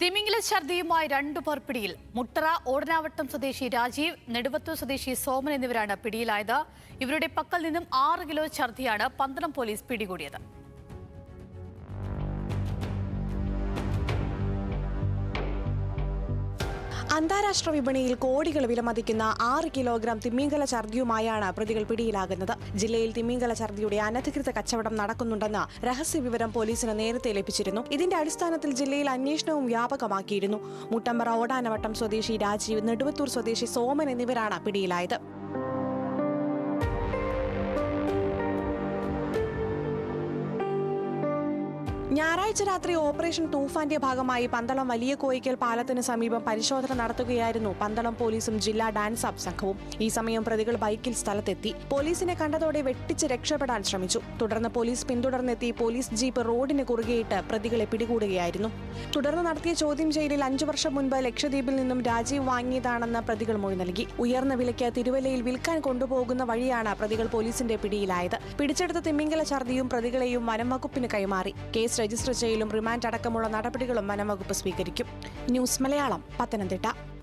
തിമിംഗല ഛർദിയുമായി രണ്ടുപേർ പിടിയിൽ. മുട്ടറ ഓടനാവട്ടം സ്വദേശി രാജീവ്, നെടുവത്തൂർ സ്വദേശി സോമൻ എന്നിവരാണ് പിടിയിലായത്. ഇവരുടെ പക്കൽ നിന്നും 6 കിലോ ഛർദിയാണ് പന്തളം പോലീസ് പിടികൂടിയത്. അന്താരാഷ്ട്ര വിപണിയിൽ കോടികൾ വിലമതിക്കുന്ന 6 കിലോഗ്രാം തിമിംഗല ഛർദിയുമായാണ് പ്രതികൾ പിടിയിലാകുന്നത്. ജില്ലയിൽ തിമിംഗല ഛർദിയുടെ അനധികൃത കച്ചവടം നടക്കുന്നുണ്ടെന്ന് രഹസ്യവിവരം പോലീസിന് നേരത്തെ ലഭിച്ചിരുന്നു. ഇതിന്റെ അടിസ്ഥാനത്തിൽ ജില്ലയിൽ അന്വേഷണവും വ്യാപകമാക്കിയിരുന്നു. മുട്ടമ്പറ ഓടാനവട്ടം സ്വദേശി രാജീവ്, നെടുവത്തൂർ സ്വദേശി സോമൻ എന്നിവരാണ് പിടിയിലായത്. ഞായറാഴ്ച രാത്രി ഓപ്പറേഷൻ തൂഫാന്റെ ഭാഗമായി പന്തളം വലിയ കോയിക്കൽ പാലത്തിന് സമീപം പരിശോധന നടത്തുകയായിരുന്നു പന്തളം പോലീസും ജില്ലാ ഡാൻസ് അപ്പ് സംഘവും. ഈ സമയം പ്രതികൾ ബൈക്കിൽ സ്ഥലത്തെത്തി. പോലീസിനെ കണ്ടതോടെ വെട്ടിച്ച് രക്ഷപ്പെടാൻ ശ്രമിച്ചു. തുടർന്ന് പോലീസ് പിന്തുടർന്നെത്തി പോലീസ് ജീപ്പ് റോഡിന് കുറുകെയിട്ട് പ്രതികളെ പിടികൂടുകയായിരുന്നു. തുടർന്ന് നടത്തിയ ചോദ്യം ചെയ്യലിൽ 5 വർഷം മുൻപ് ലക്ഷദ്വീപിൽ നിന്നും രാജീവ് വാങ്ങിയതാണെന്ന് പ്രതികൾ മൊഴി നൽകി. ഉയർന്ന വിലയ്ക്ക് തിരുവല്ലയിൽ വിൽക്കാൻ കൊണ്ടുപോകുന്ന വഴിയാണ് പ്രതികൾ പോലീസിന്റെ പിടിയിലായത്. പിടിച്ചെടുത്ത തിമിംഗല ഛർദിയും പ്രതികളെയും വനംവകുപ്പിന് കൈമാറി. കേസ് രജിസ്റ്റർ ചെയ്യലും റിമാൻഡ് അടക്കമുള്ള നടപടികളും വനംവകുപ്പ് സ്വീകരിക്കും. ന്യൂസ് മലയാളം, പത്തനംതിട്ട.